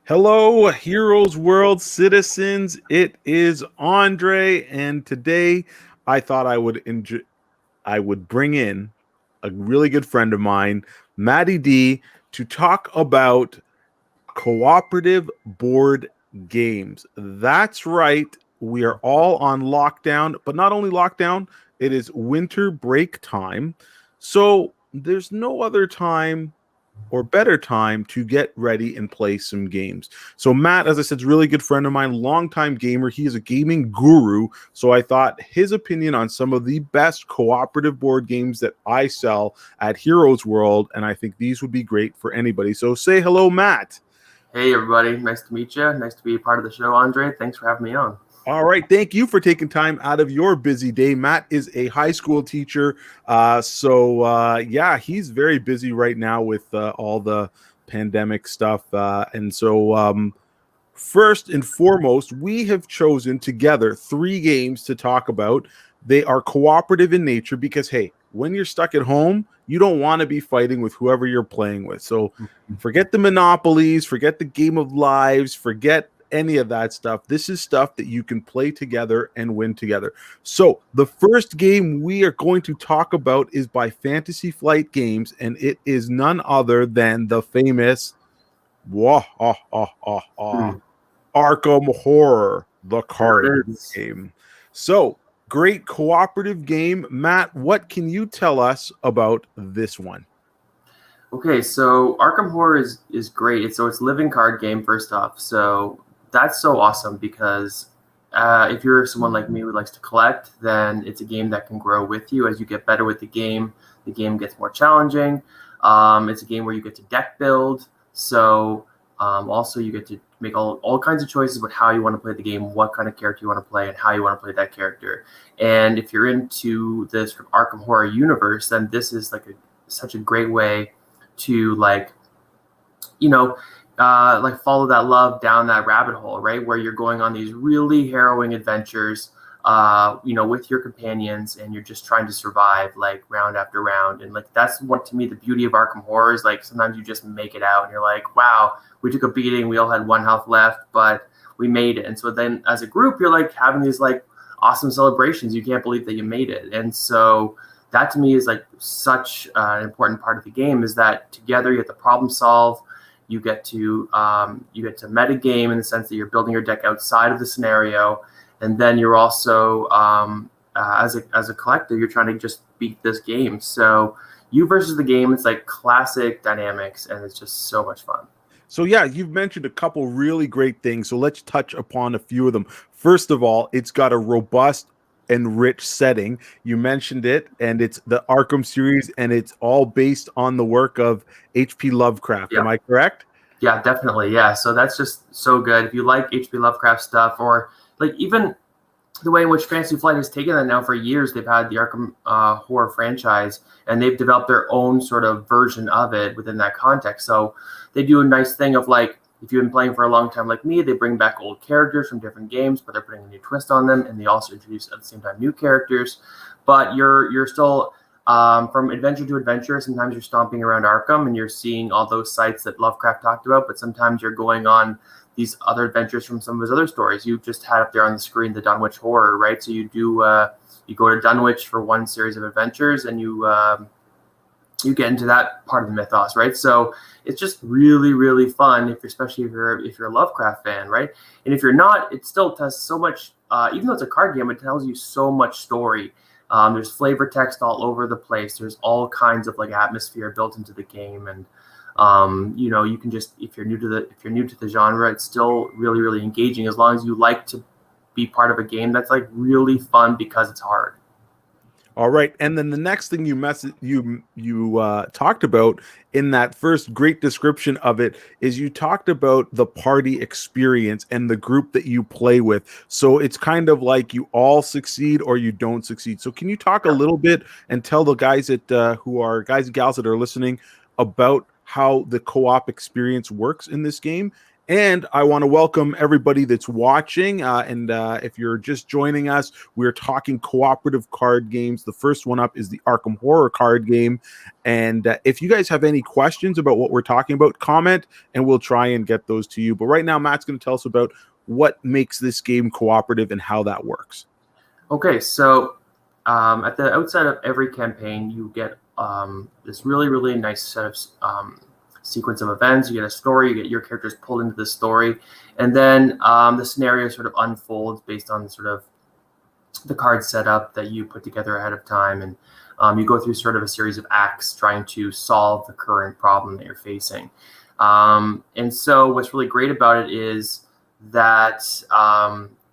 Hello, Heroes World citizens. It is Andre, and today I thought I would bring in a really good friend of mine, Maddie D, to talk about cooperative board games. That's right. We are all on lockdown, but not only lockdown, it is winter break time. So there's no other time or better time to get ready and play some games. So Matt, as I said, is a really good friend of mine, longtime gamer. He is a gaming guru. So I thought his opinion on some of the best cooperative board games that I sell at Heroes World, and I think these would be great for anybody. So say hello, Matt. Hey, everybody. Nice to meet you. Nice to be a part of the show, Andre. Thanks for having me on. All right. Thank you for taking time out of your busy day. Matt is a high school teacher. He's very busy right now with all the pandemic stuff. First and foremost, we have chosen together 3 games to talk about. They are cooperative in nature because, hey, when you're stuck at home, you don't want to be fighting with whoever you're playing with. So forget the monopolies, forget the game of lives, forget any of that stuff. This is stuff that you can play together and win together. So the first game we are going to talk about is by Fantasy Flight Games, and it is none other than the famous Arkham Horror, the card game. So great cooperative game. Matt, what can you tell us about this one? Okay, so Arkham Horror is great. It's a living card game, first off. So that's so awesome because if you're someone like me who likes to collect, then it's a game that can grow with you as you get better with the game. The game gets more challenging. It's a game where you get to deck build. So also you get to make all kinds of choices about how you want to play the game, what kind of character you want to play, and how you want to play that character. And if you're into this Arkham Horror universe, then this is like such a great way to follow that love down that rabbit hole, right? Where you're going on these really harrowing adventures, with your companions, and you're just trying to survive like round after round. And like that's what, to me, the beauty of Arkham Horror is. Like sometimes you just make it out and you're like, wow, we took a beating, we all had 1 health left, but we made it. And so then as a group, you're like having these like awesome celebrations. You can't believe that you made it. And so that to me is like such an important part of the game, is that together you get to problem solve. You get to meta game in the sense that you're building your deck outside of the scenario, and then you're also as a collective, you're trying to just beat this game. So you versus the game, it's like classic dynamics, and it's just so much fun. So yeah, you've mentioned a couple really great things. So let's touch upon a few of them. First of all, it's got a robust and rich setting. You mentioned it, and it's the Arkham series, and it's all based on the work of H.P. Lovecraft. Yeah. Am I correct? Yeah, definitely. Yeah. So that's just so good. If you like H.P. Lovecraft stuff, or like even the way in which Fantasy Flight has taken that now for years, they've had the Arkham Horror franchise, and they've developed their own sort of version of it within that context. So they do a nice thing of like, if you've been playing for a long time like me, they bring back old characters from different games, but they're putting a new twist on them, and they also introduce at the same time new characters. But you're still from adventure to adventure. Sometimes you're stomping around Arkham and you're seeing all those sites that Lovecraft talked about, but sometimes you're going on these other adventures from some of his other stories. You just had up there on the screen the Dunwich Horror, right? So you you go to Dunwich for one series of adventures, and you get into that part of the mythos, right? So it's just really, really fun, especially if you're a Lovecraft fan, right? And if you're not, it still does so much. Even though it's a card game, it tells you so much story. There's flavor text all over the place. There's all kinds of like atmosphere built into the game, and you can just, if you're new to the genre, it's still really, really engaging as long as you like to be part of a game that's like really fun because it's hard. All right, and then the next thing you talked about in that first great description of it is you talked about the party experience and the group that you play with. So it's kind of like you all succeed or you don't succeed. So can you talk a little bit and tell the guys that guys and gals that are listening about how the co-op experience works in this game? And I want to welcome everybody that's watching. If you're just joining us, we're talking cooperative card games. The first one up is the Arkham Horror card game. And if you guys have any questions about what we're talking about, comment and we'll try and get those to you. But right now, Matt's going to tell us about what makes this game cooperative and how that works. Okay, so at the outset of every campaign, you get this really, really nice set of sequence of events. You get a story, you get your characters pulled into the story, and then the scenario sort of unfolds based on sort of the card setup that you put together ahead of time, and you go through sort of a series of acts trying to solve the current problem that you're facing. And so what's really great about it is that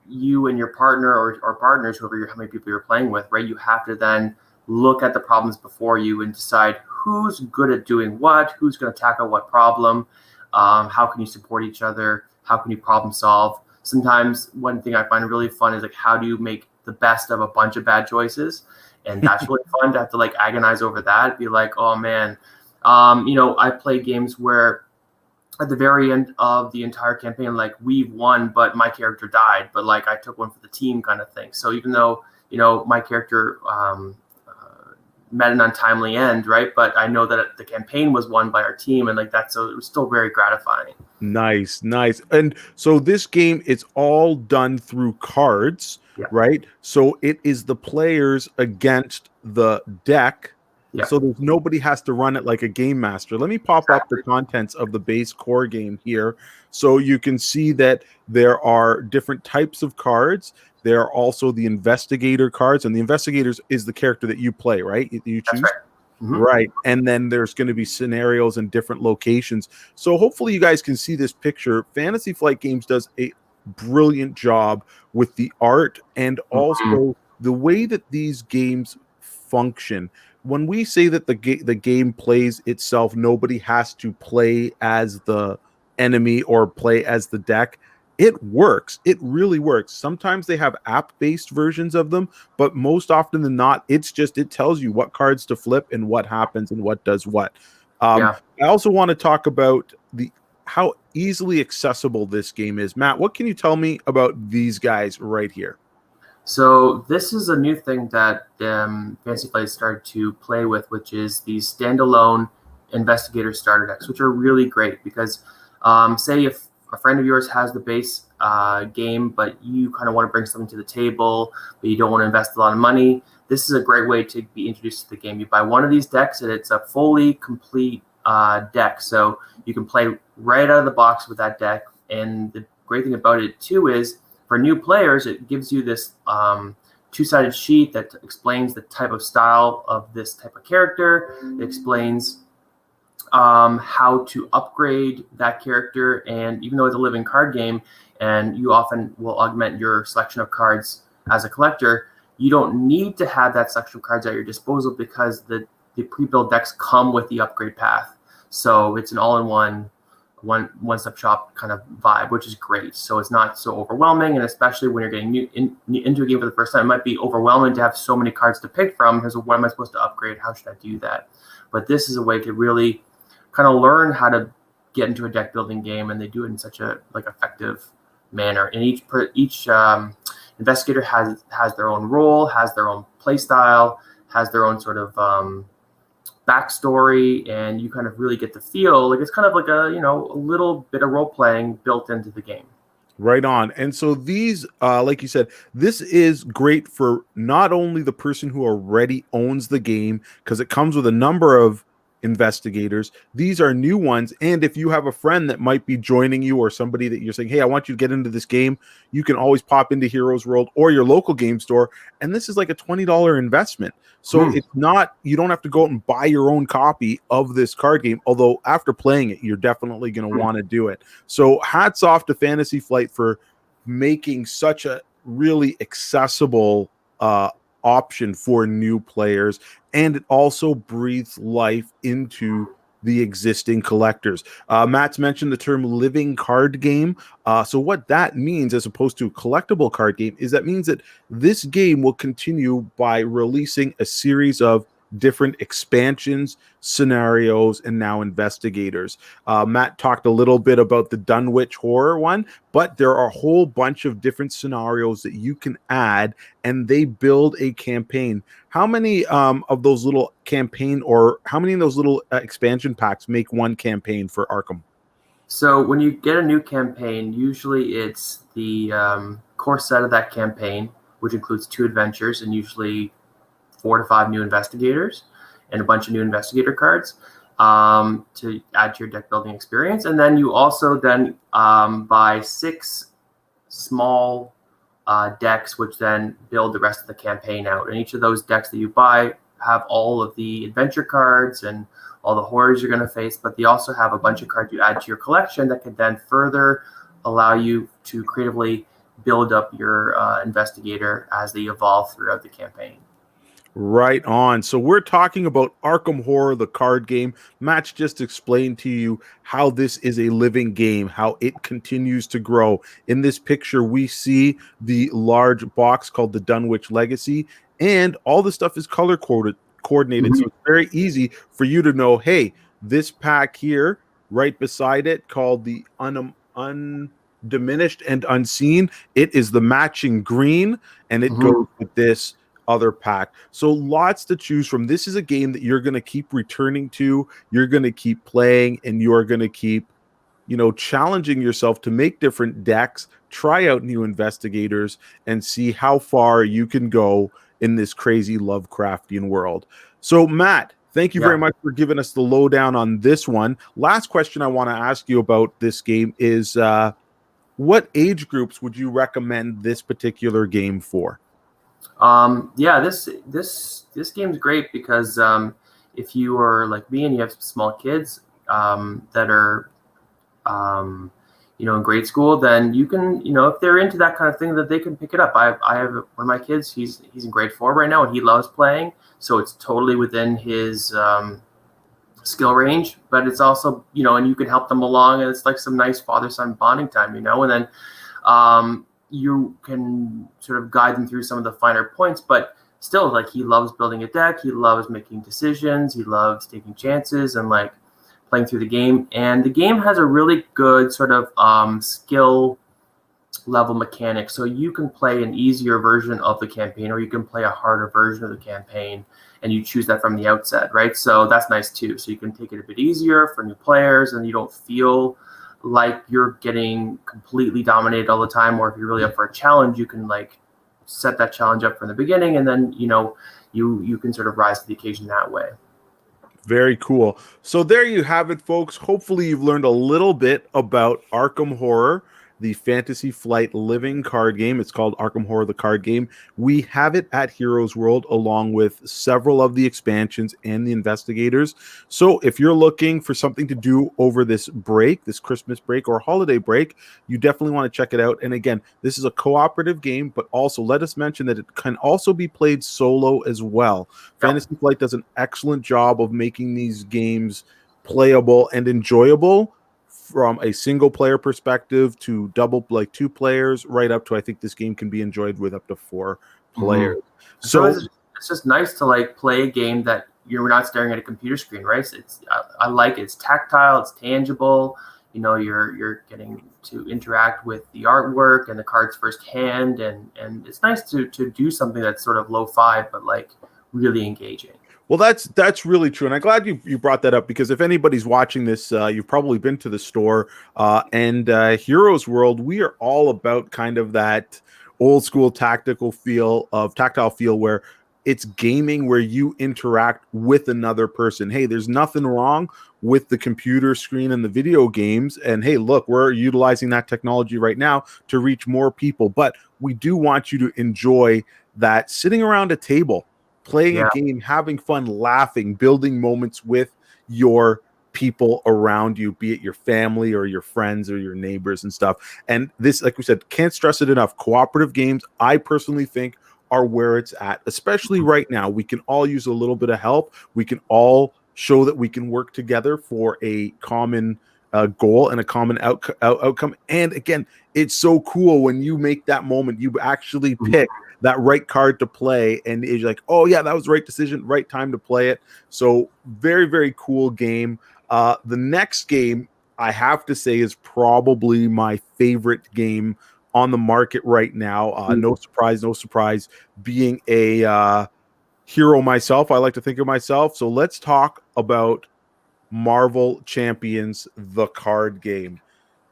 you and your partner or partners, how many people you're playing with, right, you have to then look at the problems before you and decide who's good at doing what, who's going to tackle what problem, how can you support each other, how can you problem solve. Sometimes one thing I find really fun is like, how do you make the best of a bunch of bad choices? And that's really fun to have to like agonize over that, be like, oh man, I play games where at the very end of the entire campaign, like we've won, but my character died, but like I took one for the team kind of thing. So even though, my character met an untimely end, right? But I know that the campaign was won by our team, and like that, so it was still very gratifying. Nice. And so this game, it's all done through cards, right? So it is the players against the deck. Yeah. So there's nobody has to run it like a game master. Let me pop up the contents of the base core game here. So you can see that there are different types of cards. There are also the investigator cards, and the investigators is the character that you play, right? You choose. That's right. Mm-hmm. Right. And then there's going to be scenarios in different locations. So hopefully you guys can see this picture. Fantasy Flight Games does a brilliant job with the art and also the way that these games function. When we say that the game plays itself, nobody has to play as the enemy or play as the deck. It works. It really works. Sometimes they have app-based versions of them, but most often than not, it tells you what cards to flip and what happens and what does what. I also want to talk about how easily accessible this game is. Matt, what can you tell me about these guys right here? So this is a new thing that Fantasy Flight started to play with, which is these standalone investigator starter decks, which are really great because say if a friend of yours has the base game, but you kind of want to bring something to the table, but you don't want to invest a lot of money, this is a great way to be introduced to the game. You buy one of these decks, and it's a fully complete deck. So you can play right out of the box with that deck. And the great thing about it, too, is for new players, it gives you this two-sided sheet that explains the type of style of this type of character. It explains how to upgrade that character, and even though it's a living card game and you often will augment your selection of cards as a collector, you don't need to have that selection of cards at your disposal because the pre-built decks come with the upgrade path. So it's an all-in-one one-stop shop kind of vibe, which is great. So it's not so overwhelming, and especially when you're getting into a game for the first time, it might be overwhelming to have so many cards to pick from because what am I supposed to upgrade? How should I do that? But this is a way to really kind of learn how to get into a deck building game, and they do it in such a effective manner. And each investigator has their own role, has their own play style, has their own sort of backstory, and you kind of really get the feel like it's kind of like a little bit of role playing built into the game. Right on. And so these, like you said, this is great for not only the person who already owns the game, because it comes with a number of investigators. These are new ones, and if you have a friend that might be joining you or somebody that you're saying, hey, I want you to get into this game, you can always pop into Heroes World or your local game store, and this is like a $20 investment. So it's not, you don't have to go out and buy your own copy of this card game, although after playing it, you're definitely going to want to do it. So hats off to Fantasy Flight for making such a really accessible option for new players, and it also breathes life into the existing collectors. Matt's mentioned the term living card game. So what that means, as opposed to a collectible card game, is that means that this game will continue by releasing a series of different expansions, scenarios, and now investigators. Matt talked a little bit about the Dunwich horror one, but there are a whole bunch of different scenarios that you can add, and they build a campaign. How many of those little campaign, or how many of those little expansion packs make one campaign for Arkham? So when you get a new campaign, usually it's the core set of that campaign, which includes 2 adventures and usually 4 to 5 new investigators and a bunch of new investigator cards to add to your deck building experience. And then you also then buy 6 small decks, which then build the rest of the campaign out. And each of those decks that you buy have all of the adventure cards and all the horrors you're going to face, but they also have a bunch of cards you add to your collection that can then further allow you to creatively build up your investigator as they evolve throughout the campaign. Right on. So we're talking about Arkham Horror, the card game. Matt's just explained to you how this is a living game, how it continues to grow. In this picture, we see the large box called the Dunwich Legacy, and all the stuff is color coordinated. So it's very easy for you to know, hey, this pack here, right beside it, called the Undiminished and Unseen, it is the matching green, and it goes with this other pack. So lots to choose from. This is a game that you're going to keep returning to, you're going to keep playing, and you're going to keep, challenging yourself to make different decks, try out new investigators, and see how far you can go in this crazy Lovecraftian world. So Matt, thank you very much for giving us the lowdown on this one. Last question I want to ask you about this game is what age groups would you recommend this particular game for? This game's great because if you are like me and you have small kids that are in grade school, then you can, if they're into that kind of thing, that they can pick it up. I have one of my kids, he's in grade 4 right now, and he loves playing, so it's totally within his skill range, but it's also, and you can help them along, and it's like some nice father-son bonding time, and then you can sort of guide them through some of the finer points, but still, like, he loves building a deck, he loves making decisions, he loves taking chances and like playing through the game. And the game has a really good sort of skill level mechanic, so you can play an easier version of the campaign, or you can play a harder version of the campaign, and you choose that from the outset, right? So that's nice too. So you can take it a bit easier for new players, and you don't feel like you're getting completely dominated all the time. Or if you're really up for a challenge, you can like set that challenge up from the beginning, and then you can sort of rise to the occasion that way. Very cool. So there you have it, folks. Hopefully you've learned a little bit about Arkham Horror, the Fantasy Flight living card game. It's called Arkham Horror, the card game. We have it at Heroes World along with several of the expansions and the investigators. So if you're looking for something to do over this break, this Christmas break or holiday break, you definitely want to check it out. And again, this is a cooperative game, but also let us mention that it can also be played solo as well. Fantasy Flight does an excellent job of making these games playable and enjoyable, from a single player perspective to double, like 2 players, right up to, I think this game can be enjoyed with up to 4 players. So it's just nice to like play a game that you're not staring at a computer screen, right? I like it. It's tactile, it's tangible. You're getting to interact with the artwork and the cards firsthand, and it's nice to do something that's sort of lo-fi but like really engaging. Well, that's really true, and I'm glad you brought that up, because if anybody's watching this, you've probably been to the store, and Heroes World, we are all about kind of that old school tactile feel where it's gaming where you interact with another person. Hey, there's nothing wrong with the computer screen and the video games, and hey, look, we're utilizing that technology right now to reach more people, but we do want you to enjoy that sitting around a table, playing a game, having fun, laughing, building moments with your people around you, be it your family or your friends or your neighbors and stuff. And this, like we said, can't stress it enough. Cooperative games, I personally think, are where it's at, especially right now. We can all use a little bit of help. We can all show that we can work together for a common goal and a common outcome. And again, it's so cool when you make that moment, you actually pick that right card to play, and it's like, oh yeah, that was the right decision, right time to play it. So very, very cool game. The next game I have to say is probably my favorite game on the market right now. No surprise, no surprise. Being a hero myself, I like to think of myself. So let's talk about Marvel Champions, the card game.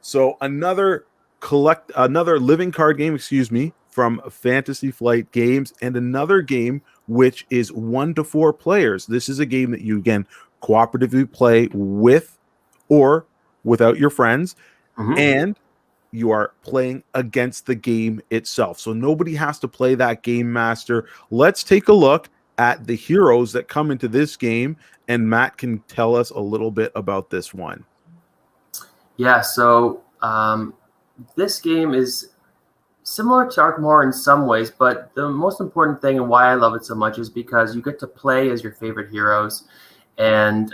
So another living card game, excuse me, from Fantasy Flight Games, and another game which is 1 to 4 players. This is a game that you again cooperatively play with or without your friends, and you are playing against the game itself. So nobody has to play that game master. Let's take a look at the heroes that come into this game, and Matt can tell us a little bit about this one. Yeah, so this game is similar to Arkham Horror in some ways, but the most important thing and why I love it so much is because you get to play as your favorite heroes. And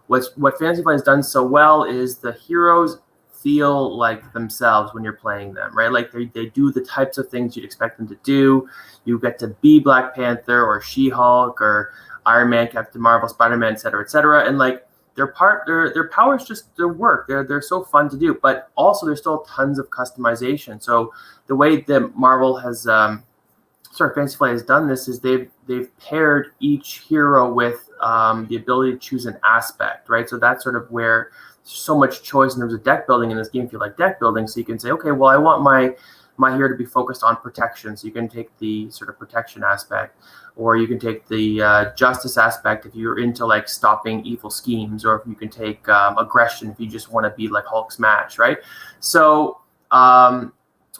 what Fantasy Flight has done so well is the heroes feel like themselves when you're playing them, right? Like they do the types of things you'd expect them to do. You get to be Black Panther or She-Hulk or Iron Man, Captain Marvel, Spider-Man, et cetera, and like their powers just their work. They're so fun to do, but also there's still tons of customization. So the way that Marvel has Fantasy Flight has done this is they've paired each hero with the ability to choose an aspect, right? So that's sort of where so much choice in terms of deck building in this game. If you like deck building, so you can say, okay, well, I want my hero to be focused on protection, so you can take the sort of protection aspect, or you can take the justice aspect if you're into like stopping evil schemes, or if you can take aggression if you just want to be like Hulk smash, right? So and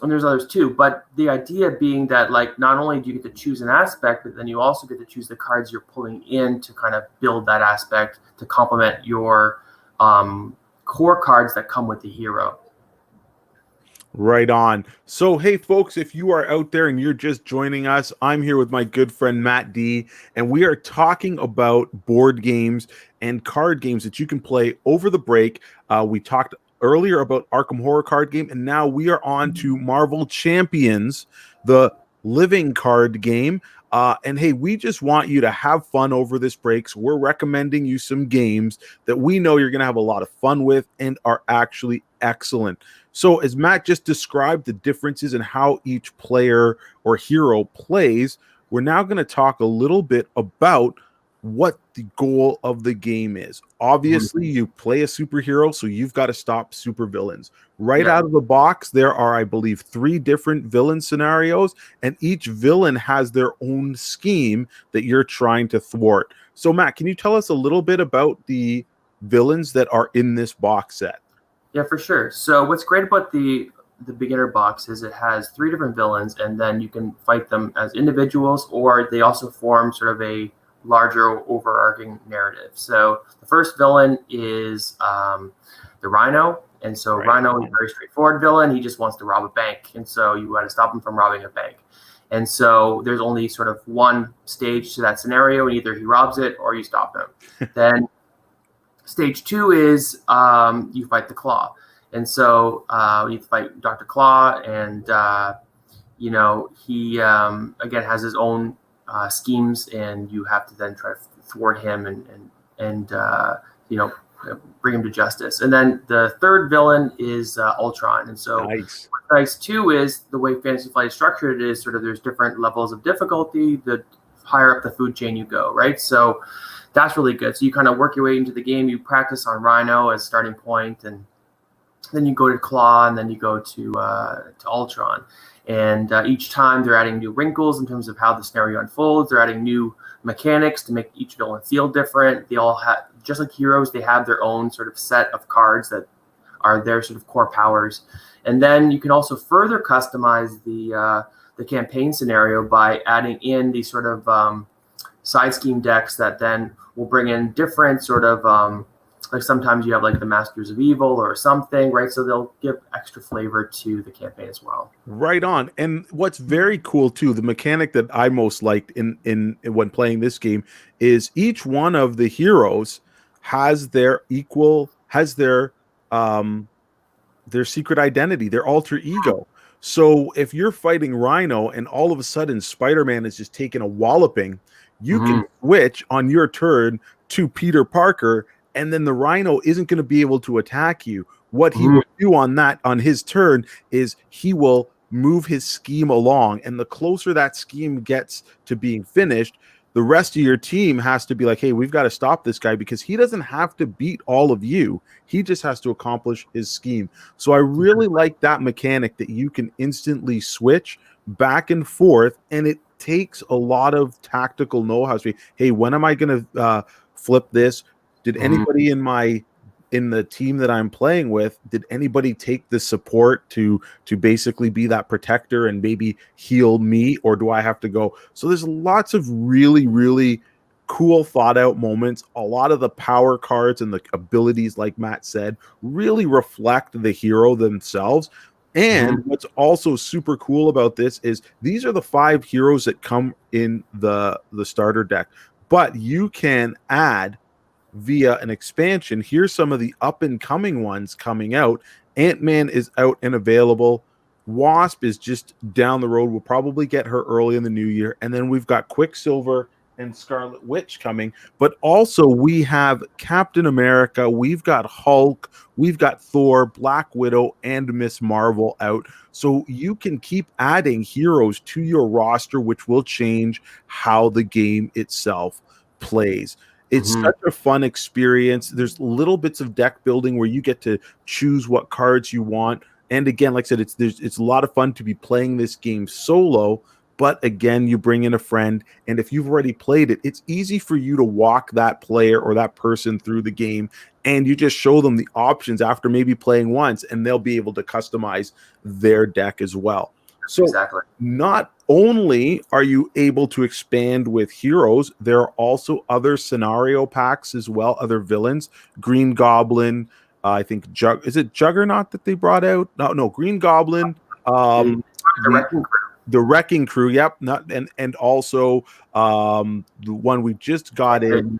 there's others too, but the idea being that like not only do you get to choose an aspect, but then you also get to choose the cards you're pulling in to kind of build that aspect to complement your core cards that come with the hero. Right on. So, hey, folks, if you are out there and you're just joining us, I'm here with my good friend Matt D, and we are talking about board games and card games that you can play over the break. We talked earlier about Arkham Horror card game, and now we are on to Marvel Champions, the living card game. And hey, we just want you to have fun over this break. So we're recommending you some games that we know you're going to have a lot of fun with and are actually excellent. So as Matt just described the differences in how each player or hero plays, we're now going to talk a little bit about what the goal of the game is. Obviously, you play a superhero, so you've got to stop supervillains. Right out of the box, there are, I believe, 3 different villain scenarios, and each villain has their own scheme that you're trying to thwart. So, Matt, can you tell us a little bit about the villains that are in this box set? Yeah, for sure. So what's great about the beginner box is it has 3 different villains, and then you can fight them as individuals, or they also form sort of a larger overarching narrative. So the first villain is the Rhino. And so Rhino is a very straightforward villain. He just wants to rob a bank. And so you got to stop him from robbing a bank. And so there's only sort of one stage to that scenario, and either he robs it or you stop him. Then stage 2 is you fight the Claw. And so you fight Dr. Claw, and he again has his own schemes, and you have to then try to thwart him and bring him to justice. And then the third villain is Ultron. And so nice. What nice too is the way Fantasy Flight is structured is sort of there's different levels of difficulty. The higher up the food chain you go, right? So that's really good. So you kind of work your way into the game. You practice on Rhino as starting point, and then you go to Claw, and then you go to Ultron. And each time they're adding new wrinkles in terms of how the scenario unfolds. They're adding new mechanics to make each villain feel different. They all have, just like heroes, they have their own sort of set of cards that are their sort of core powers. And then you can also further customize the campaign scenario by adding in these sort of side scheme decks that then will bring in different sort of like sometimes you have like the Masters of Evil or something, right? So they'll give extra flavor to the campaign as well. Right on. And what's very cool too, the mechanic that I most liked in when playing this game is each one of the heroes has their secret identity, their alter ego. So if you're fighting Rhino and all of a sudden Spider-Man is just taking a walloping, you can switch on your turn to Peter Parker, and then the Rhino isn't going to be able to attack you. What he will do on his turn is he will move his scheme along, and the closer that scheme gets to being finished, the rest of your team has to be like, hey, we've got to stop this guy because he doesn't have to beat all of you. He just has to accomplish his scheme. So I really like that mechanic that you can instantly switch back and forth, and it takes a lot of tactical know-how. Hey, when am I going to flip this? Did anybody in the team that I'm playing with, did anybody take the support to basically be that protector and maybe heal me, or do I have to go? So there's lots of really, really cool thought out moments. A lot of the power cards and the abilities, like Matt said, really reflect the hero themselves. And what's also super cool about this is these are the 5 heroes that come in the starter deck, but you can add via an expansion. Here's some of the up and coming ones coming out. Ant-Man is out and available. Wasp is just down the road. We'll probably get her early in the new year. And then we've got Quicksilver and Scarlet Witch coming. But also we have Captain America, we've got Hulk, we've got Thor, Black Widow, and Miss Marvel out. So you can keep adding heroes to your roster, which will change how the game itself plays. It's such a fun experience. There's little bits of deck building where you get to choose what cards you want. And again, like I said, it's a lot of fun to be playing this game solo. But again, you bring in a friend, and if you've already played it, it's easy for you to walk that player or that person through the game, and you just show them the options after maybe playing once, and they'll be able to customize their deck as well. So not only are you able to expand with heroes, there are also other scenario packs as well, other villains. Green Goblin, I think is it Juggernaut that they brought out? No, Green Goblin, the Wrecking Crew, yep, and also the one we just got in.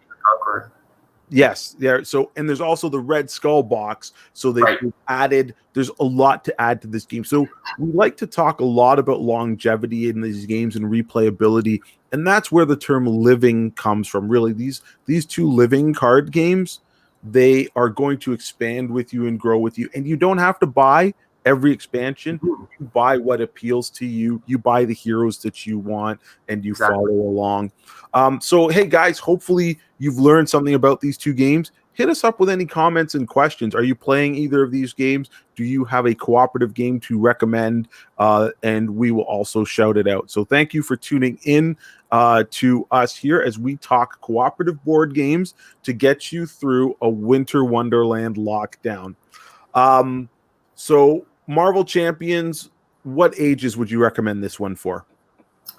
Yes, there. So, and there's also the Red Skull box. So they've added. There's a lot to add to this game. So we like to talk a lot about longevity in these games and replayability, and that's where the term "living" comes from. Really, these 2 living card games, they are going to expand with you and grow with you, and you don't have to buy every expansion. You buy what appeals to you. You buy the heroes that you want, and you follow along. So, hey guys, hopefully you've learned something about these 2 games. Hit us up with any comments and questions. Are you playing either of these games? Do you have a cooperative game to recommend? And we will also shout it out. So thank you for tuning in to us here as we talk cooperative board games to get you through a Winter Wonderland lockdown. So Marvel Champions, what ages would you recommend this one for?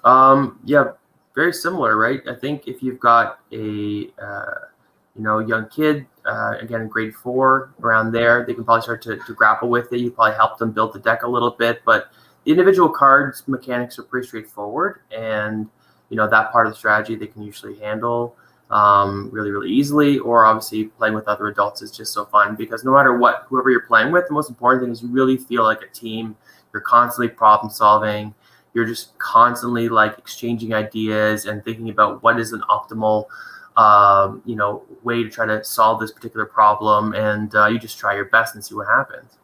Yeah, very similar, right? I think if you've got a young kid, again in grade 4, around there, they can probably start to grapple with it. You probably help them build the deck a little bit, but the individual cards mechanics are pretty straightforward, and that part of the strategy they can usually handle really, really easily. Or obviously playing with other adults is just so fun, because no matter what, whoever you're playing with, the most important thing is you really feel like a team. You're constantly problem solving. You're just constantly like exchanging ideas and thinking about what is an optimal way to try to solve this particular problem, and you just try your best and see what happens.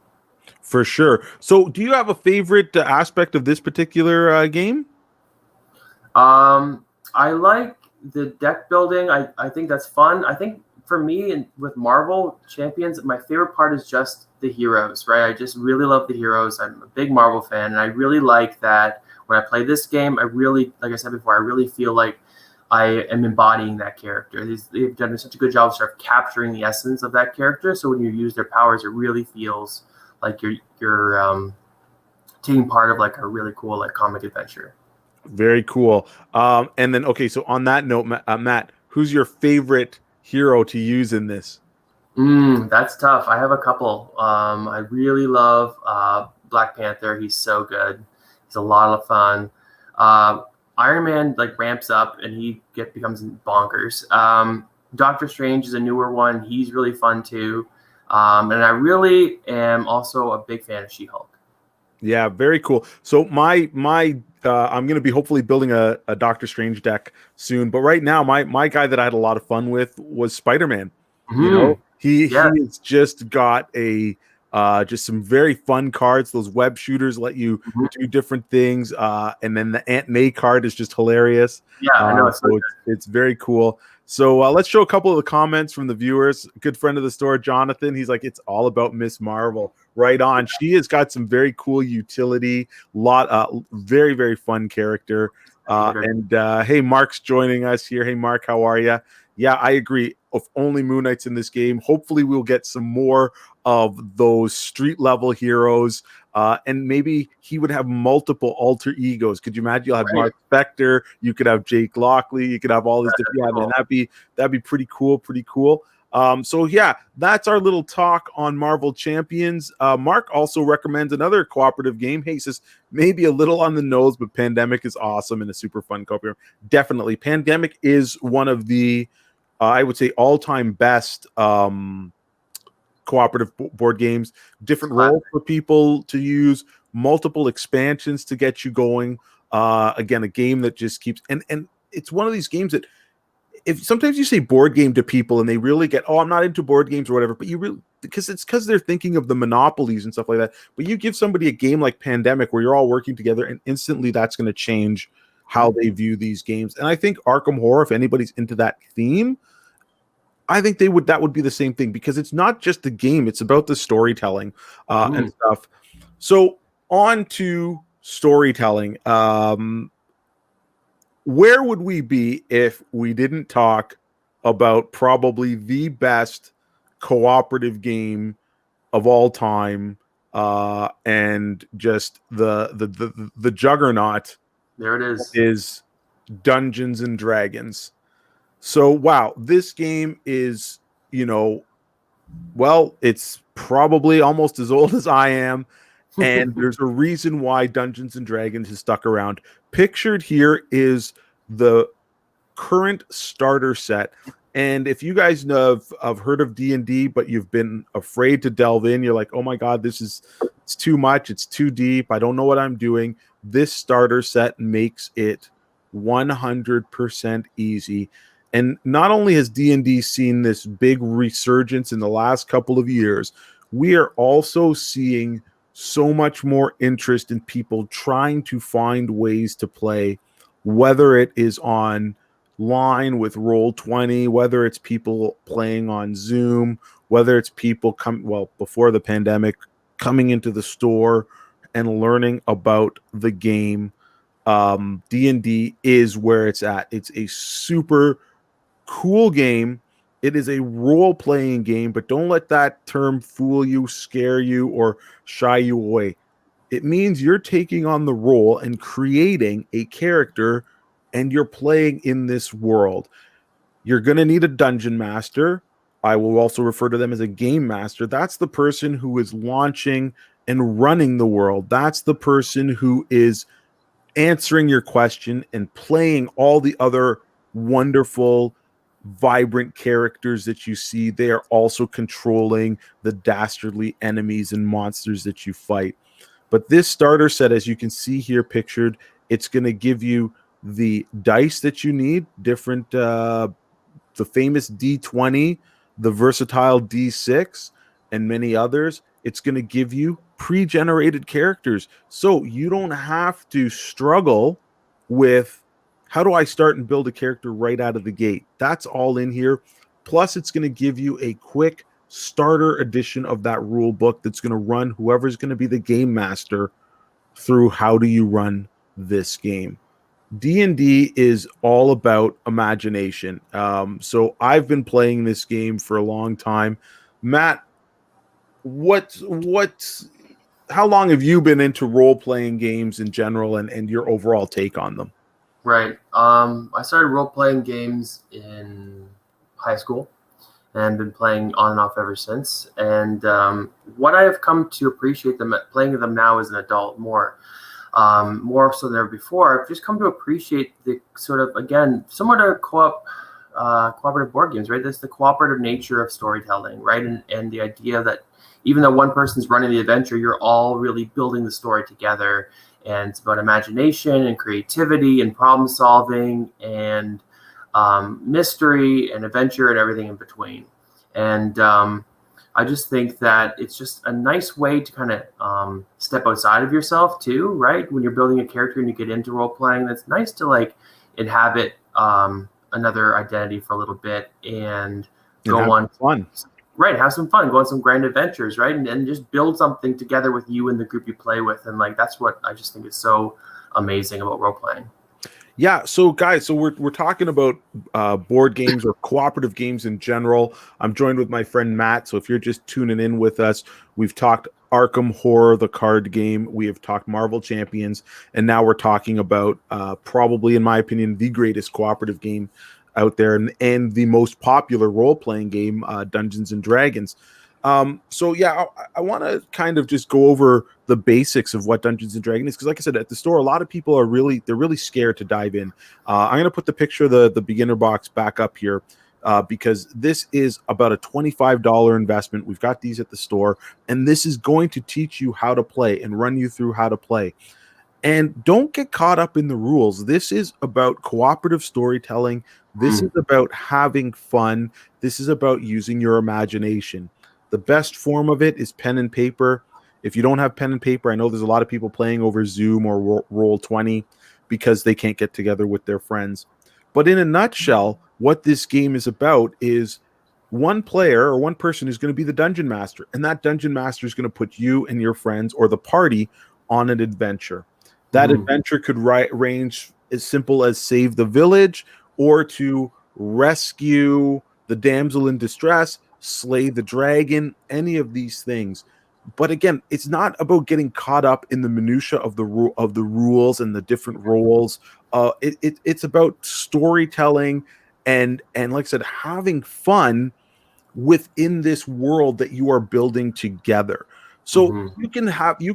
For sure. So do you have a favorite aspect of this particular game? I like the deck building. I think that's fun. I think for me, and with Marvel Champions, my favorite part is just the heroes, right? I just really love the heroes. I'm a big Marvel fan, and I really like that when I play this game, I really, like I said before, I really feel like I am embodying that character. They've done such a good job of sort of capturing the essence of that character. So when you use their powers, it really feels like you're taking part of like a really cool like comic adventure. Very cool. And then, okay, so on that note, Matt, who's your favorite hero to use in this? That's tough. I have a couple. I really love Black Panther. He's so good. He's a lot of fun. Iron Man like ramps up and he becomes bonkers. Doctor Strange is a newer one. He's really fun too. And I really am also a big fan of She-Hulk. Yeah, very cool. So my I'm going to be hopefully building a Doctor Strange deck soon, but right now my guy that I had a lot of fun with was Spider-Man. You know, Mhm. he Yeah, has just got a just some very fun cards. Those web shooters let you mhm. do different things, and then the Aunt May card is just hilarious. Yeah, I know it's so So it's very cool. So let's show a couple of the comments from the viewers. A good friend of the store, Jonathan. He's like, it's all about Miss Marvel. Right on. She has got some very cool utility. Lot, very very fun character. good. And hey, Mark's joining us here. Hey, Mark, how are you? Yeah, I agree. If only Moon Knight's in this game, hopefully we'll get some more of those street level heroes. And maybe he would have multiple alter egos. Could you imagine? You'll have Right. Mark Spector, you could have Jake Lockley, you could have all these different. Yeah, man, Cool. that'd be pretty cool, pretty cool. So yeah, that's our little talk on Marvel Champions. Mark also recommends another cooperative game. Hey, he says maybe a little on the nose, but Pandemic is awesome and a super fun cooperative. Definitely, Pandemic is one of the I would say all-time best cooperative board games. Different Classic. roles for people to use, multiple expansions to get you going. Again, a game that just keeps and it's one of these games that if sometimes you say board game to people and they really get, oh, I'm not into board games or whatever, but you really because they're thinking of the monopolies and stuff like that. But you give somebody a game like Pandemic where you're all working together, and instantly that's going to change how they view these games. And I think Arkham Horror, if anybody's into that theme, I think that would be the same thing because it's not just the game; it's about the storytelling and stuff. So on to storytelling. Where would we be if we didn't talk about probably the best cooperative game of all time, and just the juggernaut There it is. is Dungeons and Dragons. So wow, this game is, you know, well, it's probably almost as old as I am, and there's a reason why Dungeons and Dragons has stuck around. Pictured here is the current starter set. And if you guys know have heard of D&D, but you've been afraid to delve in, you're like, oh my God, it's too much. It's too deep. I don't know what I'm doing. This starter set makes it 100% easy. And not only has D&D seen this big resurgence in the last couple of years, we are also seeing so much more interest in people trying to find ways to play, whether it is on line with Roll20, whether it's people playing on Zoom, whether it's people before the pandemic coming into the store and learning about the game. D&D is where it's at. It's a super cool game. It is a role-playing game, but don't let that term fool you, scare you, or shy you away. It means you're taking on the role and creating a character, and you're playing in this world. You're going to need a dungeon master. I will also refer to them as a game master. That's the person who is launching and running the world. That's the person who is answering your question and playing all the other wonderful, vibrant characters that you see. They are also controlling the dastardly enemies and monsters that you fight. But this starter set, as you can see here pictured, it's going to give you the dice that you need, different, the famous D20, the versatile D6, and many others. It's going to give you pre-generated characters. So you don't have to struggle with how do I start and build a character right out of the gate. That's all in here. Plus, it's going to give you a quick starter edition of that rule book that's going to run whoever's going to be the game master through how do you run this game. D&D is all about imagination. So I've been playing this game for a long time. Matt, what how long have you been into role-playing games in general, and your overall take on them? Right. I started role playing games in high school and been playing on and off ever since. And what I have come to appreciate them playing them now as an adult more so than ever before. I've just come to appreciate the sort of, again, similar to cooperative board games, right? That's the cooperative nature of storytelling, right? And the idea that even though one person's running the adventure, you're all really building the story together. And it's about imagination and creativity and problem solving and mystery and adventure and everything in between. And I just think that it's just a nice way to kind of step outside of yourself too, right? When you're building a character and you get into role playing, that's nice to like inhabit another identity for a little bit and go on fun. Right, have some fun, go on some grand adventures, right? And just build something together with you and the group you play with. And like that's what I just think is so amazing about role playing. Yeah, so guys, so we're talking about board games or cooperative games in general. I'm joined with my friend Matt. So if you're just tuning in with us, we've talked Arkham Horror, the card game. We have talked Marvel Champions, and now we're talking about probably, in my opinion, the greatest cooperative game out there and the most popular role-playing game, Dungeons and Dragons. So yeah, I want to kind of just go over the basics of what Dungeons and Dragons is, because like I said, at the store, a lot of people are really scared to dive in. I'm going to put the picture of the beginner box back up here because this is about a $25 investment. We've got these at the store, and this is going to teach you how to play and run you through how to play. And don't get caught up in the rules. This is about cooperative storytelling. This is about having fun. This is about using your imagination. The best form of it is pen and paper. If you don't have pen and paper, I know there's a lot of people playing over Zoom or Roll20 because they can't get together with their friends. But in a nutshell, what this game is about is one player or one person is going to be the dungeon master, and that dungeon master is going to put you and your friends or the party on an adventure. That adventure could range as simple as save the village or to rescue the damsel in distress, slay the dragon, any of these things. But again, it's not about getting caught up in the minutia of the rules and the different roles. It's about storytelling and like I said, having fun within this world that you are building together. So you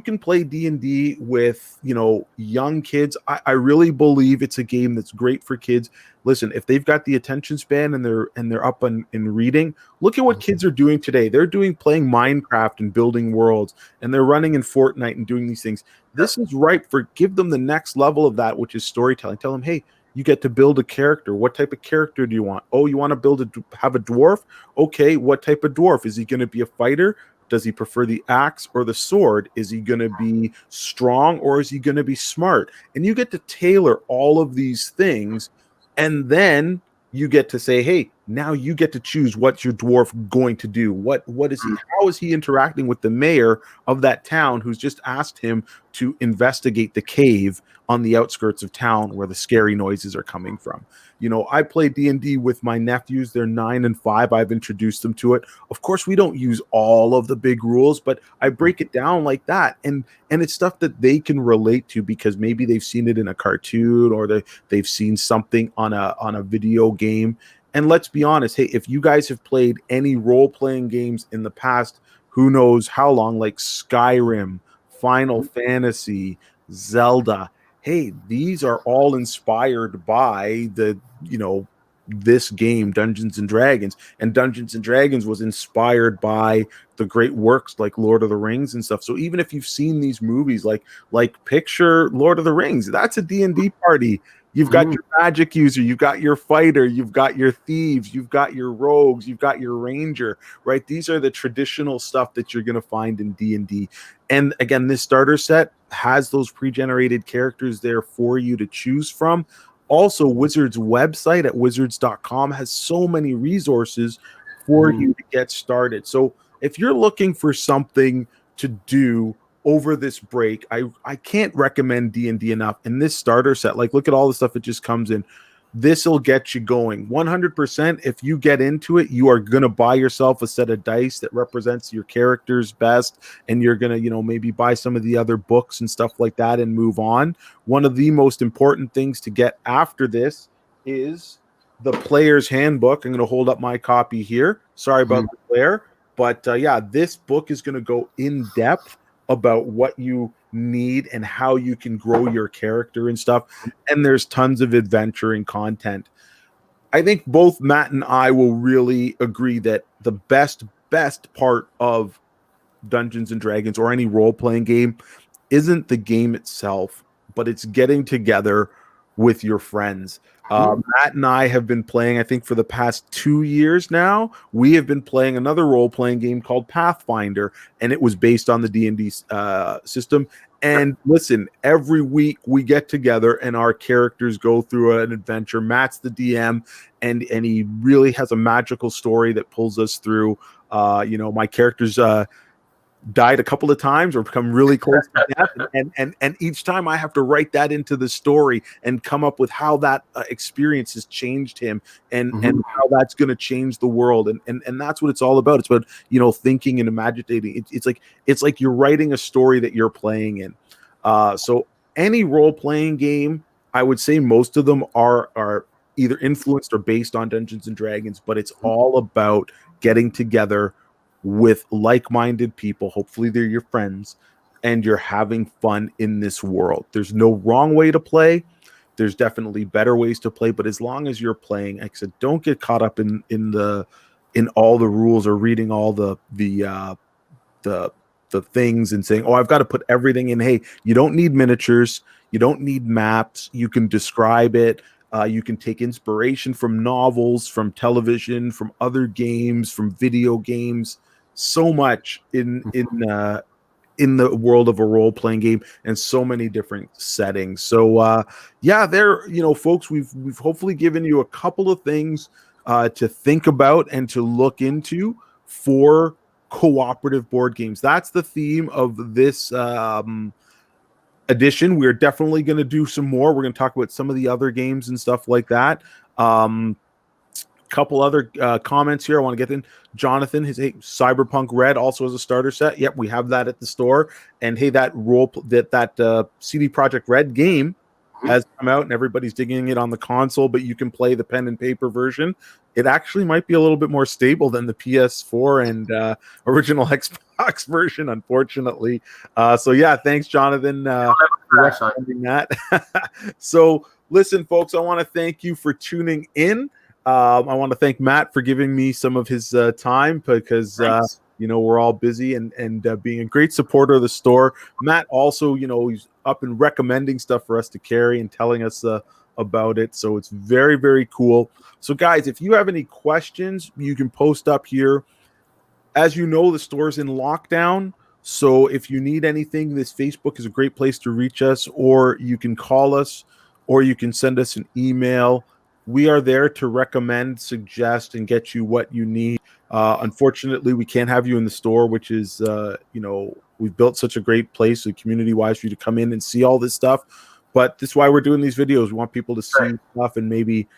can play D&D with, young kids. I really believe it's a game that's great for kids. Listen, if they've got the attention span and they're up in reading, look at what kids are doing today. They're playing Minecraft and building worlds, and they're running in Fortnite and doing these things. This is ripe for give them the next level of that, which is storytelling. Tell them, hey, you get to build a character. What type of character do you want? Oh, you want to have a dwarf? Okay, what type of dwarf? Is he going to be a fighter? Does he prefer the axe or the sword? Is he going to be strong or is he going to be smart? And you get to tailor all of these things, and then you get to say, hey, now you get to choose what your dwarf going to do. What is he? How is he interacting with the mayor of that town who's just asked him to investigate the cave on the outskirts of town where the scary noises are coming from? I play D&D with my nephews. They're 9 and 5. I've introduced them to it. Of course, we don't use all of the big rules, but I break it down like that. And it's stuff that they can relate to because maybe they've seen it in a cartoon or they've seen something on a video game. And let's be honest, hey, if you guys have played any role-playing games in the past, who knows how long, like Skyrim, Final Fantasy, Zelda, hey, these are all inspired by this game, Dungeons and Dragons. And Dungeons and Dragons was inspired by the great works like Lord of the Rings and stuff. So even if you've seen these movies, like picture Lord of the Rings, that's a D&D party. You've got your magic user, you've got your fighter, you've got your thieves, you've got your rogues, you've got your ranger, right? These are the traditional stuff that you're going to find in D&D. And again, this starter set has those pre-generated characters there for you to choose from. Also, Wizards' website at wizards.com has so many resources for you to get started. So if you're looking for something to do over this break, I can't recommend D&D enough. And this starter set, like, look at all the stuff that just comes in. This will get you going 100%. If you get into it, you are going to buy yourself a set of dice that represents your characters best, and you're going to maybe buy some of the other books and stuff like that and move on. One of the most important things to get after this is the player's handbook. I'm going to hold up my copy here. Sorry about the glare, but yeah, this book is going to go in depth about what you need and how you can grow your character and stuff. And there's tons of adventuring content. I think both Matt and I will really agree that the best part of Dungeons and Dragons or any role-playing game isn't the game itself, but it's getting together with your friends. Matt and I have been playing, I think for the past 2 years now, we have been playing another role-playing game called Pathfinder, and it was based on the D&D system. And listen, every week we get together and our characters go through an adventure. Matt's the DM, and he really has a magical story that pulls us through. My characters died a couple of times or become really close to death, and each time I have to write that into the story and come up with how that experience has changed him and how that's going to change the world, and that's what it's all about. It's about thinking and imaginating. It's like you're writing a story that you're playing in. So any role-playing game, I would say most of them are either influenced or based on Dungeons and Dragons, but it's all about getting together with like-minded people. Hopefully they're your friends, and you're having fun in this world. There's no wrong way to play. There's definitely better ways to play, but as long as you're playing, like I said, don't get caught up in all the rules or reading all the things and saying, oh, I've got to put everything in. Hey, you don't need miniatures, you don't need maps, you can describe it. You can take inspiration from novels, from television, from other games, from video games. So much in the world of a role-playing game, and so many different settings. So folks, we've hopefully given you a couple of things to think about and to look into for cooperative board games. That's the theme of this edition. We're definitely going to do some more. We're going to talk about some of the other games and stuff like that. Couple other comments here I want to get in. Jonathan, Cyberpunk Red also has a starter set. Yep, we have that at the store. And hey, that CD Projekt Red game has come out, and everybody's digging it on the console, but you can play the pen and paper version. It actually might be a little bit more stable than the PS4 and original Xbox version, unfortunately. Thanks, Jonathan, for recommending that. So, listen, folks, I want to thank you for tuning in. I want to thank Matt for giving me some of his time, because we're all busy and being a great supporter of the store. Matt also, he's up and recommending stuff for us to carry and telling us about it. So it's very, very cool. So guys, if you have any questions, you can post up here. As you know, the store's in lockdown. So if you need anything, this Facebook is a great place to reach us, or you can call us, or you can send us an email. We are there to recommend, suggest, and get you what you need. Unfortunately, we can't have you in the store, which is, we've built such a great place, community-wise, for you to come in and see all this stuff. But that's why we're doing these videos. We want people to see stuff and maybe,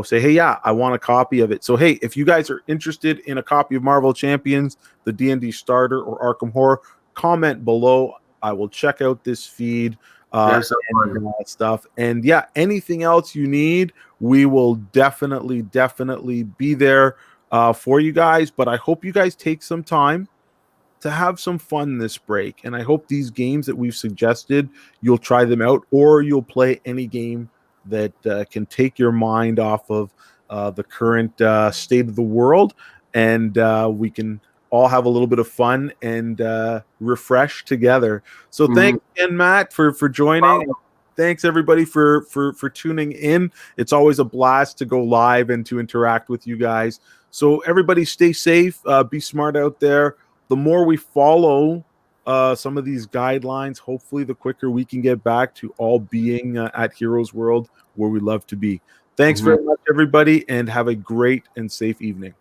say, hey, yeah, I want a copy of it. So, hey, if you guys are interested in a copy of Marvel Champions, the D&D Starter, or Arkham Horror, comment below. I will check out this feed. Stuff. And yeah, anything else you need, we will definitely be there for you guys. But I hope you guys take some time to have some fun this break. And I hope these games that we've suggested, you'll try them out, or you'll play any game that can take your mind off of the current state of the world. And we can all have a little bit of fun and refresh together. So thanks again, Matt, for joining. Wow. Thanks everybody for tuning in. It's always a blast to go live and to interact with you guys. So everybody stay safe, be smart out there. The more we follow some of these guidelines, hopefully the quicker we can get back to all being at Heroes World, where we love to be. Thanks very much, everybody, and have a great and safe evening.